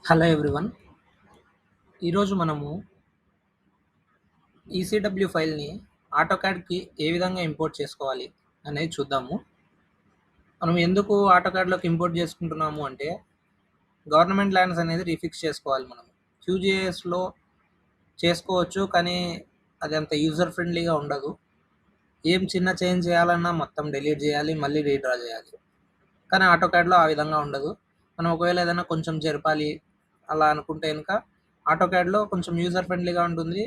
Hello everyone. ఈరోజు మనము ECW ఫైల్ని ఆటోకాడ్కి ఏ విధంగా ఇంపోర్ట్ చేసుకోవాలి అనేది చూద్దాము. మనం ఎందుకు ఆటోకాడ్లోకి ఇంపోర్ట్ చేసుకుంటున్నాము అంటే గవర్నమెంట్ ల్యాండ్స్ అనేది రీఫిక్స్ చేసుకోవాలి. మనం క్యూజీఎస్లో చేసుకోవచ్చు, కానీ అది అంత యూజర్ ఫ్రెండ్లీగా ఉండదు. ఏం చిన్న చేంజ్ చేయాలన్నా మొత్తం డిలీట్ చేయాలి, మళ్ళీ రీడ్రా చేయాలి. కానీ ఆటోకాడ్లో ఆ విధంగా ఉండదు. మనం ఒకవేళ ఏదైనా కొంచెం జరపాలి అలా అనుకుంటే కనుక ఆటోకాడ్లో కొంచెం యూజర్ ఫ్రెండ్లీగా ఉంటుంది.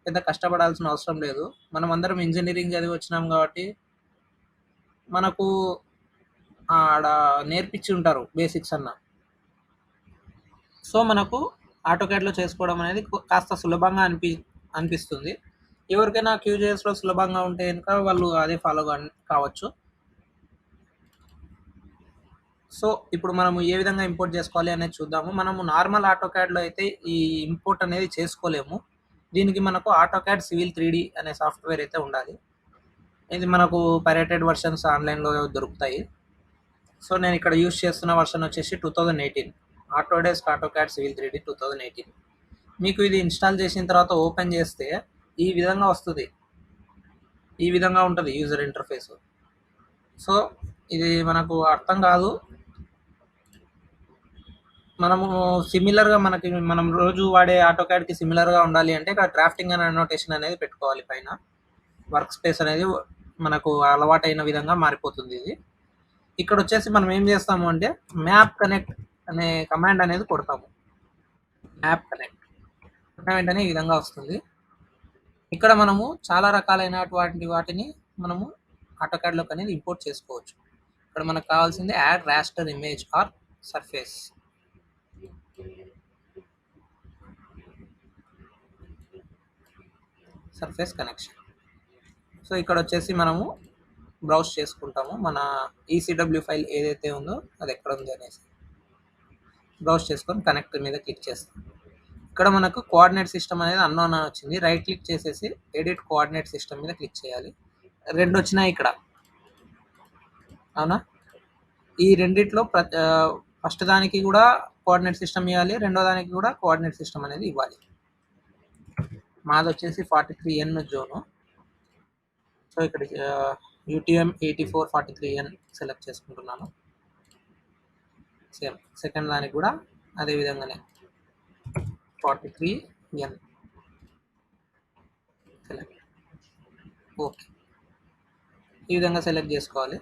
పెద్ద కష్టపడాల్సిన అవసరం లేదు. మనం అందరం ఇంజనీరింగ్ చదివి వచ్చినాం కాబట్టి మనకు ఆడ నేర్పించి ఉంటారు బేసిక్స్ అన్న. సో మనకు ఆటోకాడ్లో చేసుకోవడం అనేది కాస్త సులభంగా అనిపిస్తుంది. ఎవరికైనా క్యూజేఎస్లో సులభంగా ఉంటే కనుక వాళ్ళు అదే ఫాలో కావచ్చు. సో ఇప్పుడు మనము ఏ విధంగా ఇంపోర్ట్ చేసుకోవాలి అనేది చూద్దాము. మనము నార్మల్ ఆటోకాడ్లో అయితే ఈ ఇంపోర్ట్ అనేది చేసుకోలేము. దీనికి మనకు ఆటోకాడ్ సివిల్ 3D అనే సాఫ్ట్వేర్ అయితే ఉండాలి. ఇది మనకు పైరేటెడ్ వర్షన్స్ ఆన్లైన్లో దొరుకుతాయి. సో నేను ఇక్కడ యూస్ చేస్తున్న వర్షన్ వచ్చేసి 2018 ఆటోడెస్క్ ఆటోకాడ్ సివిల్ 3D 2018. మీకు ఇది ఇన్స్టాల్ చేసిన తర్వాత ఓపెన్ చేస్తే ఈ విధంగా వస్తుంది. ఈ విధంగా ఉంటుంది యూజర్ ఇంటర్ఫేస్. సో ఇది మనకు అర్థం కాదు. మనము సిమిలర్గా మనం రోజు వాడే ఆటోకాడ్కి సిమిలర్గా ఉండాలి అంటే ఇక్కడ డ్రాఫ్టింగ్ అండ్ అనోటేషన్ అనేది పెట్టుకోవాలి. పైన వర్క్ స్పేస్ అనేది మనకు అలవాటైన విధంగా మారిపోతుంది. ఇది ఇక్కడ వచ్చేసి మనం ఏం చేస్తాము అంటే మ్యాప్ కనెక్ట్ అనే కమాండ్ అనేది కొడతాము. మ్యాప్ కనెక్ట్ వెంటనే ఈ విధంగా వస్తుంది. ఇక్కడ మనము చాలా రకాలైనటువంటి వాటిని మనము ఆటోకాడ్లోకి అనేది ఇంపోర్ట్ చేసుకోవచ్చు. ఇక్కడ మనకు కావాల్సింది add raster image are surface. Surface connection. So ఇక్కడ వచ్చేసి మనము బ్రౌజ్ చేసుకుంటాము. మన ఈసీడబ్ల్యూ ఫైల్ ఏదైతే ఉందో అది ఎక్కడ ఉంది అనేసి బ్రౌజ్ చేసుకొని కనెక్ట్ మీద క్లిక్ చేస్తాం. ఇక్కడ మనకు కోఆర్డినేట్ సిస్టమ్ అనేది అన్నోన్ అని వచ్చింది. రైట్ క్లిక్ చేసేసి ఎడిట్ కోఆర్డినేట్ సిస్టమ్ మీద క్లిక్ చేయాలి. 2 వచ్చినాయి ఇక్కడ, అవునా? ఈ రెండిట్లో ఫస్ట్ దానికి కూడా కోఆర్డినేట్ సిస్టమ్ ఇవ్వాలి, రెండో దానికి కూడా కోఆర్డినేట్ సిస్టమ్ అనేది ఇవ్వాలి. మాది వచ్చేసి 43N జోను. సో ఇక్కడ UTM 8443N సెలెక్ట్ చేసుకుంటున్నాను. సేమ్ సెకండ్ దానికి కూడా అదే విధంగానే 43N సెలెక్ట్. ఓకే, ఈ విధంగా సెలెక్ట్ చేసుకోవాలి.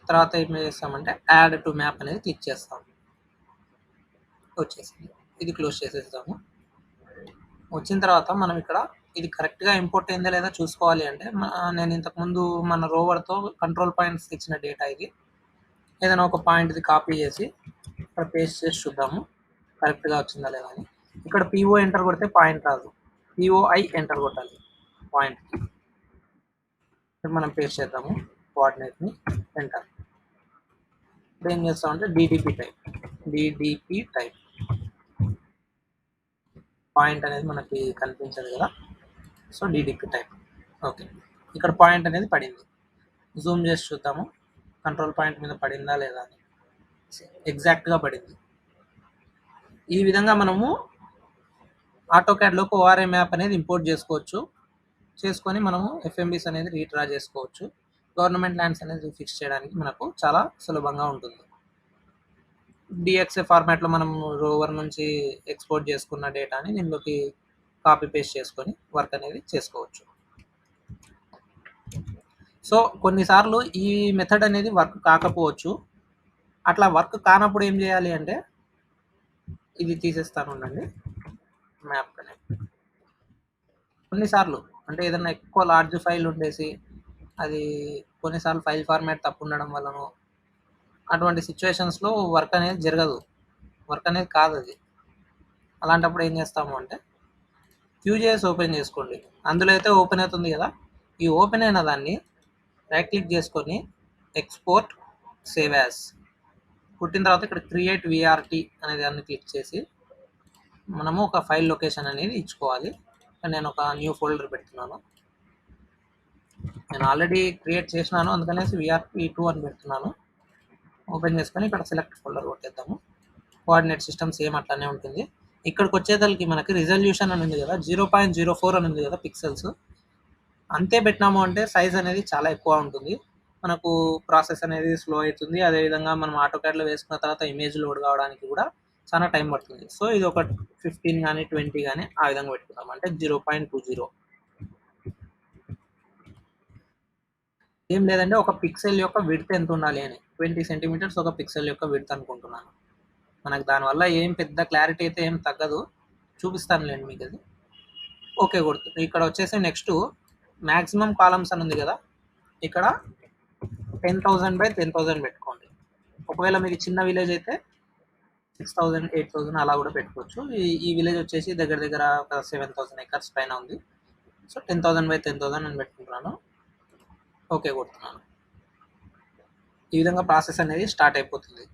తర్వాత ఏం చేస్తామంటే యాడ్ టు మ్యాప్ అనేది క్లిక్ చేస్తాం. వచ్చేసింది. ఇది క్లోజ్ చేసేస్తాము. వచ్చిన తర్వాత మనం ఇక్కడ ఇది కరెక్ట్గా ఇంపోర్ట్ అయిందా లేదా చూసుకోవాలి అంటే నేను ఇంతకుముందు మన రోవర్తో కంట్రోల్ పాయింట్స్ ఇచ్చిన డేటా ఇది. ఏదైనా ఒక పాయింట్ది కాపీ చేసి ఇక్కడ పేస్ట్ చేసి చూద్దాము కరెక్ట్గా వచ్చిందా లేదా అని. ఇక్కడ PO ఎంటర్ కొడితే పాయింట్ రాదు, POI ఎంటర్ కొట్టాలి పాయింట్. ఇక్కడ మనం పేస్ట్ చేద్దాము కోఆర్డినేట్ని, ఎంటర్. ఇప్పుడు ఏం చేస్తామంటే DDP టైప్ పాయింట్ అనేది మనకి కనిపించదు కదా. So DDP type. ఓకే, ఇక్కడ పాయింట్ అనేది పడింది. జూమ్ చేసి చూద్దాము కంట్రోల్ పాయింట్ మీద పడిందా లేదా అని. ఎగ్జాక్ట్గా పడింది. ఈ విధంగా మనము ఆటోకాడ్లోకి ORI మ్యాప్ అనేది ఇంపోర్ట్ చేసుకొని మనము FMBs అనేది రీడ్రా చేసుకోవచ్చు. గవర్నమెంట్ ల్యాండ్స్ అనేది ఫిక్స్ చేయడానికి మనకు చాలా సులభంగా ఉంటుంది. DXA ఫార్మాట్లో మనం రోవర్ నుంచి ఎక్స్పోర్ట్ చేసుకున్న డేటాని దీనిలోకి కాపీ పేస్ట్ చేసుకొని వర్క్ అనేది చేసుకోవచ్చు. సో కొన్నిసార్లు ఈ మెథడ్ అనేది వర్క్ కాకపోవచ్చు. అట్లా వర్క్ కానప్పుడు ఏం చేయాలి అంటే ఇది తీసేస్తాను ఉండండి, మ్యాప్ కనెక్ట్. కొన్నిసార్లు అంటే ఏదైనా ఎక్కువ లార్జ్ ఫైల్ ఉండేసి అది కొన్నిసార్లు ఫైల్ ఫార్మాట్ తప్పు ఉండడం వలన అటువంటి సిచ్యువేషన్స్లో వర్క్ అనేది జరగదు, వర్క్ అనేది కాదు అది. అలాంటప్పుడు ఏం చేస్తాము అంటే QGIS ఓపెన్ చేసుకోండి. అందులో అయితే ఓపెన్ అవుతుంది కదా. ఈ ఓపెన్ అయిన దాన్ని రైట్ క్లిక్ చేసుకొని ఎక్స్పోర్ట్ సేవ్ యాజ్ పుట్టిన తర్వాత ఇక్కడ క్రియేట్ VRT అనే దాన్ని క్లిక్ చేసి మనము ఒక ఫైల్ లొకేషన్ అనేది ఇచ్చుకోవాలి. నేను ఒక న్యూ ఫోల్డర్ పెడుతున్నాను. నేను ఆల్రెడీ క్రియేట్ చేసినాను, అందుకనేసి VRT2 అని పెడుతున్నాను. ఓపెన్ చేసుకొని ఇక్కడ సెలెక్ట్ ఫోల్డర్ కొట్టేద్దాము. కోఆర్డినేట్ సిస్టమ్ సేమ్ అట్లానే ఉంటుంది. ఇక్కడికి వచ్చేసరికి మనకి రిజల్యూషన్ అని ఉంది కదా, 0.04 అని ఉంది కదా పిక్సెల్స్, అంతే పెట్టినాము అంటే సైజ్ అనేది చాలా ఎక్కువ ఉంటుంది. మనకు ప్రాసెస్ అనేది స్లో అవుతుంది. అదేవిధంగా మనం ఆటోకాడ్లో వేసుకున్న తర్వాత ఇమేజ్ లోడ్ కావడానికి కూడా చాలా టైం పడుతుంది. సో ఇది ఒక 15 కానీ 20 కానీ ఆ విధంగా పెట్టుకుంటాం, అంటే 0.20. ఏం లేదంటే ఒక పిక్సెల్ యొక్క విడ్త్ ఎంత ఉండాలి అని, 20 సెంటీమీటర్స్ ఒక పిక్సెల్ యొక్క విడ్త్ అనుకుంటున్నాను. మనకు దానివల్ల ఏం పెద్ద క్లారిటీ అయితే ఏం తగ్గదు, చూపిస్తానులేండి మీకు అది. ఓకే కొడుతుంది. ఇక్కడ వచ్చేసి నెక్స్ట్ మ్యాక్సిమం కాలమ్స్ అని ఉంది కదా, ఇక్కడ 10,000 బై 10,000 పెట్టుకోండి. ఒకవేళ మీకు చిన్న విలేజ్ అయితే 6,000 8,000 అలా కూడా పెట్టుకోవచ్చు. ఈ విలేజ్ వచ్చేసి దగ్గర దగ్గర ఒక 7,000 ఎకర్స్ పైన ఉంది. సో 10,000 బై 10,000 అని పెట్టుకుంటున్నాను. ఓకే కొడుతున్నాను. ఈ విధంగా ప్రాసెస్ అనేది స్టార్ట్ అయిపోతుంది.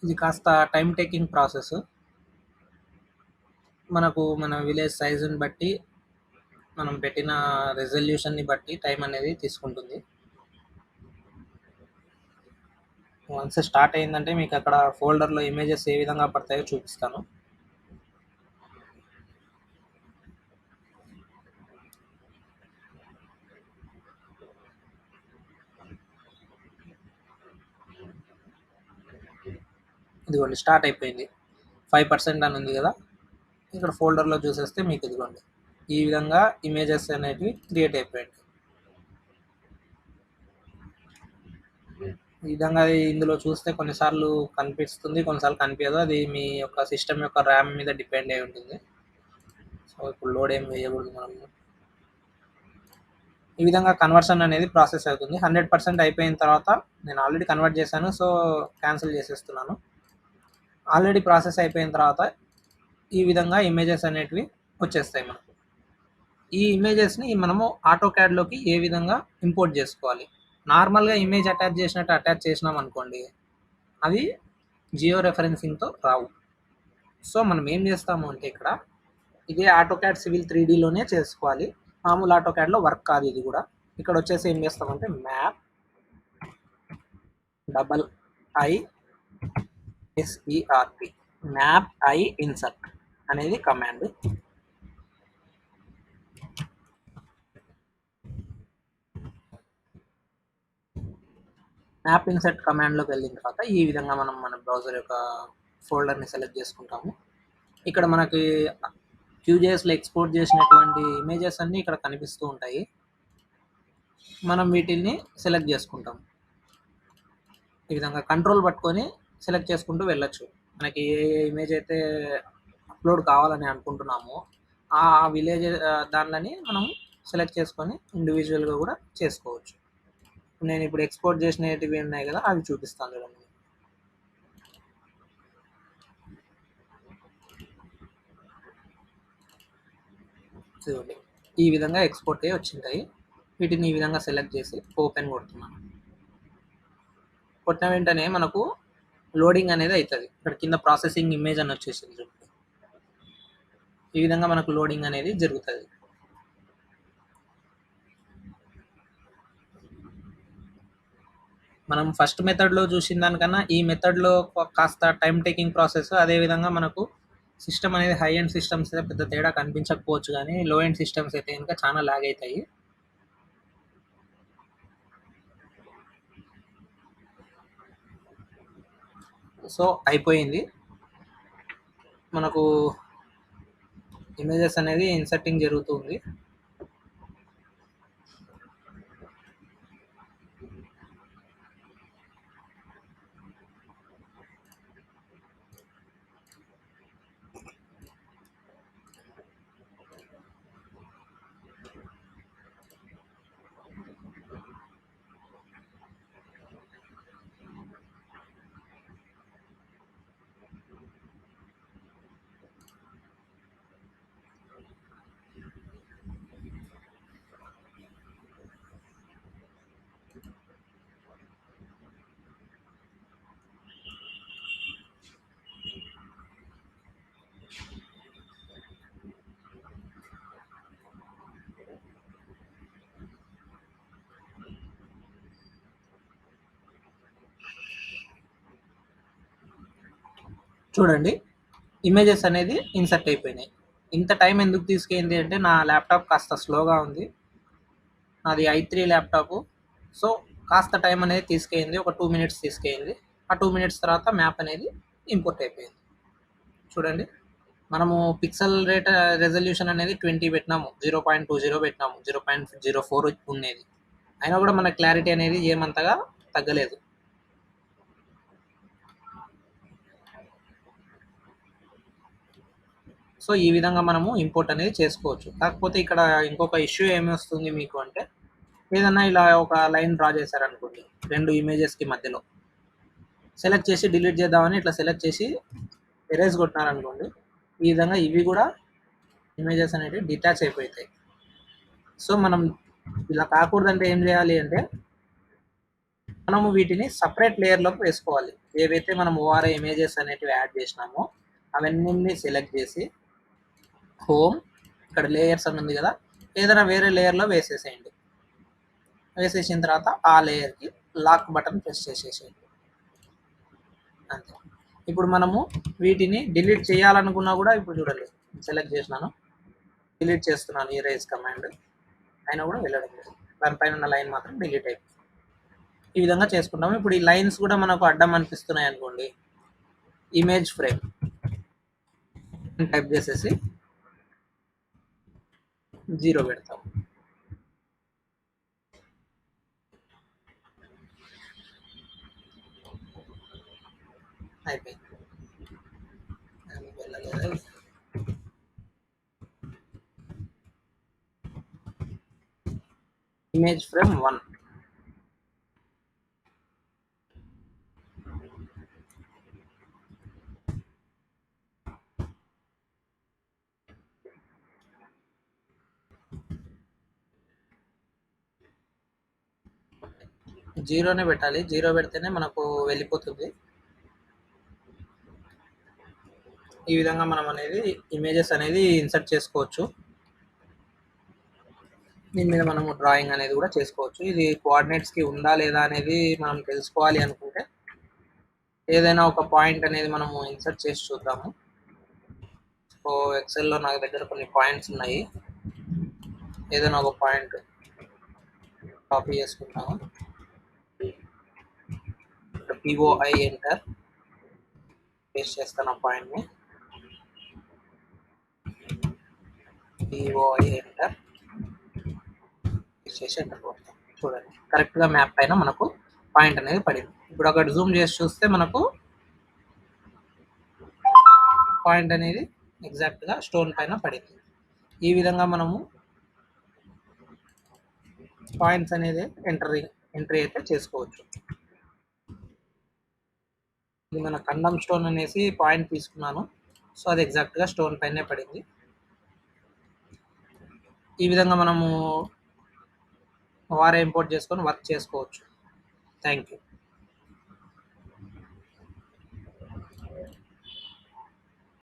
ఇది కాస్త టైం టేకింగ్ ప్రాసెస్. మనకు మన విలేజ్ సైజుని బట్టి, మనం పెట్టిన రెజల్యూషన్ని బట్టి టైం అనేది తీసుకుంటుంది. వన్స్ స్టార్ట్ అయిందంటే మీకు అక్కడ ఫోల్డర్లో ఇమేజెస్ ఏ విధంగా పడతాయో చూపిస్తాను. ఇదిగోండి స్టార్ట్ అయిపోయింది. 5% అని ఉంది కదా, ఇక్కడ ఫోల్డర్లో చూసేస్తే మీకు ఇదిగోండి ఈ విధంగా ఇమేజెస్ అనేటివి క్రియేట్ అయిపోయాయి. ఈ విధంగా ఇందులో చూస్తే కొన్నిసార్లు కనిపిస్తుంది, కొన్నిసార్లు కనిపించదు. అది మీ యొక్క సిస్టమ్ యొక్క ర్యామ్ మీద డిపెండ్ అయి ఉంటుంది. సో ఇప్పుడు లోడ్ ఏం వేయకూడదు మనం. ఈ విధంగా కన్వర్షన్ అనేది ప్రాసెస్ అవుతుంది. 100% అయిపోయిన తర్వాత నేను ఆల్రెడీ కన్వర్ట్ చేశాను, సో క్యాన్సిల్ చేసేస్తున్నాను. ఆల్రెడీ ప్రాసెస్ అయిపోయిన తర్వాత ఈ విధంగా ఇమేజెస్ అనేటివి వచ్చేస్తాయి మనకు. ఈ ఇమేజెస్ని మనము ఆటోక్యాడ్లోకి ఏ విధంగా ఇంపోర్ట్ చేసుకోవాలి. నార్మల్గా ఇమేజ్ అటాచ్ చేసినట్టు అటాచ్ చేసినాం అనుకోండి, అవి జియో రెఫరెన్సింగ్తో రావు. సో మనం ఏం చేస్తాము అంటే ఇక్కడ ఇదే ఆటోక్యాడ్ సివిల్ 3Dలోనే చేసుకోవాలి. మామూలు ఆటోక్యాడ్లో వర్క్ కాదు ఇది కూడా. ఇక్కడ వచ్చేసి ఏం చేస్తామంటే map IISERT map I insert అనేది కమాండ్. మ్యాప్ ఇన్సర్ట్ కమాండ్లోకి వెళ్ళిన తర్వాత ఈ విధంగా మనం మన బ్రౌజర్ యొక్క ఫోల్డర్ని సెలెక్ట్ చేసుకుంటాము. ఇక్కడ మనకి QGISలో ఎక్స్పోర్ట్ చేసినటువంటి ఇమేజెస్ అన్నీ ఇక్కడ కనిపిస్తూ ఉంటాయి. మనం వీటిని సెలెక్ట్ చేసుకుంటాం. ఈ విధంగా కంట్రోల్ పట్టుకొని సెలెక్ట్ చేసుకుంటూ వెళ్ళొచ్చు. మనకి ఏ ఇమేజ్ అయితే అప్లోడ్ కావాలని అనుకుంటున్నామో ఆ విలేజ్ దానిని మనం సెలెక్ట్ చేసుకొని ఇండివిజువల్గా కూడా చేసుకోవచ్చు. నేను ఇప్పుడు ఎక్స్పోర్ట్ చేసినవి ఉన్నాయి కదా, అవి చూపిస్తాను చూడండి. చూడండి ఈ విధంగా ఎక్స్పోర్ట్ అయ్యి వచ్చింటాయి. వీటిని ఈ విధంగా సెలెక్ట్ చేసి ఓపెన్ కొడుతున్నాను. కొట్టిన వెంటనే మనకు లోడింగ్ అనేది అవుతుంది. ఇక్కడ కింద ప్రాసెసింగ్ ఇమేజ్ అని వచ్చేసింది చూడండి. ఈ విధంగా మనకు లోడింగ్ అనేది జరుగుతుంది. మనం ఫస్ట్ మెథడ్లో చూసిన దానికన్నా ఈ మెథడ్లో కాస్త టైం టేకింగ్ ప్రాసెస్. అదేవిధంగా మనకు సిస్టమ్ అనేది హై ఎండ్ సిస్టమ్స్ అయితే పెద్ద తేడా కనిపించకపోవచ్చు, కానీ లో ఎండ్ సిస్టమ్స్ అయితే ఇంకా చాలా లాగ్ అవుతాయి. సో అయిపోయింది, మనకు ఇమేజెస్ అనేది ఇన్సర్టింగ్ జరుగుతుంది. చూడండి, ఇమేజెస్ అనేది ఇన్సర్ట్ అయిపోయినాయి. ఇంత టైం ఎందుకు తీసుకెళ్ళింది అంటే నా ల్యాప్టాప్ కాస్త స్లోగా ఉంది. నాది i3 ల్యాప్టాప్. సో కాస్త టైం అనేది తీసుకెళ్ళింది. ఒక 2 మినిట్స్ తీసుకెళ్ళింది. ఆ 2 మినిట్స్ తర్వాత మ్యాప్ అనేది ఇంపోర్ట్ అయిపోయింది. చూడండి, మనము పిక్సెల్ రేట్ రెజల్యూషన్ అనేది 20 పెట్టినాము, 0.20 పెట్టినాము, 0.04 ఉండేది. అయినా కూడా మన క్లారిటీ అనేది ఏమంతగా తగ్గలేదు. సో ఈ విధంగా మనము ఇంపోర్ట్ అనేది చేసుకోవచ్చు. కాకపోతే ఇక్కడ ఇంకొక ఇష్యూ ఏమి వస్తుంది మీకు అంటే, ఏదన్నా ఇలా ఒక లైన్ డ్రా చేశారనుకోండి 2 ఇమేజెస్కి మధ్యలో, సెలెక్ట్ చేసి డిలీట్ చేద్దామని ఇట్లా సెలెక్ట్ చేసి ఎరేజ్ కొట్టినారనుకోండి, ఈ విధంగా ఇవి కూడా ఇమేజెస్ అనేవి డిటాచ్ అయిపోతాయి. సో మనం ఇలా కాకూడదంటే ఏం చేయాలి అంటే, మనము వీటిని సపరేట్ లేయర్లోకి వేసుకోవాలి. ఏవైతే మనం ఓఆర్ఐ ఇమేజెస్ అనేటివి యాడ్ చేసినామో అవన్నీ సెలెక్ట్ చేసి హోమ్, ఇక్కడ లేయర్స్ అని ఉంది కదా, ఏదైనా వేరే లేయర్లో వేసేసేయండి. వేసేసిన తర్వాత ఆ లేయర్కి లాక్ బటన్ ప్రెస్ చేసేసేయండి, అంతే. ఇప్పుడు మనము వీటిని డిలీట్ చేయాలనుకున్నా కూడా, ఇప్పుడు చూడండి సెలెక్ట్ చేసినాను, డిలీట్ చేస్తున్నాను ఈ రేజ్ కమాండ్, అయినా కూడా వెళ్ళడం లేదు. దానిపైన ఉన్న లైన్ మాత్రం డిలీట్ అయిపోయింది. ఈ విధంగా చేసుకుంటాము. ఇప్పుడు ఈ లైన్స్ కూడా మనకు అడ్డం అనిపిస్తున్నాయి అనుకోండి, ఇమేజ్ ఫ్రేమ్ టైప్ చేసేసి 0 పెడతాం. అయిపోయింది. Image frame 1. జీరోనే పెట్టాలి, 0 పెడితేనే మనకు వెళ్ళిపోతుంది. ఈ విధంగా మనం అనేది ఇమేజెస్ అనేది ఇన్సర్ట్ చేసుకోవచ్చు. దీని మీద మనము డ్రాయింగ్ అనేది కూడా చేసుకోవచ్చు. ఇది కోఆర్డినేట్స్కి ఉందా లేదా అనేది మనం తెలుసుకోవాలి అనుకుంటే, ఏదైనా ఒక పాయింట్ అనేది మనము ఇన్సర్ట్ చేసి చూద్దాము. సో ఎక్సెల్లో నాకు దగ్గర కొన్ని పాయింట్స్ ఉన్నాయి. ఏదైనా ఒక పాయింట్ కాపీ చేసుకుంటాము. పిఓఐ ఎంటర్ పేస్ట్ చేస్తాను ఆ పాయింట్ని. పిఓఐ ఎంటర్ పేస్ట్ చేసి ఎంటర్ కొడతాం. చూడండి, కరెక్ట్గా మ్యాప్ పైన మనకు పాయింట్ అనేది పడింది. ఇప్పుడు అక్కడ జూమ్ చేసి చూస్తే మనకు పాయింట్ అనేది ఎగ్జాక్ట్గా స్టోన్ పైన పడింది. ఈ విధంగా మనము పాయింట్స్ అనేది ఎంట్రీ అయితే చేసుకోవచ్చు. ఇది మన కండం స్టోన్ అనేసి పాయింట్ తీసుకున్నాను. సో అది ఎగ్జాక్ట్గా స్టోన్ పైనే పడింది. ఈ విధంగా మనము వారే ఇంపోర్ట్ చేసుకొని వర్క్ చేసుకోవచ్చు. Thank you.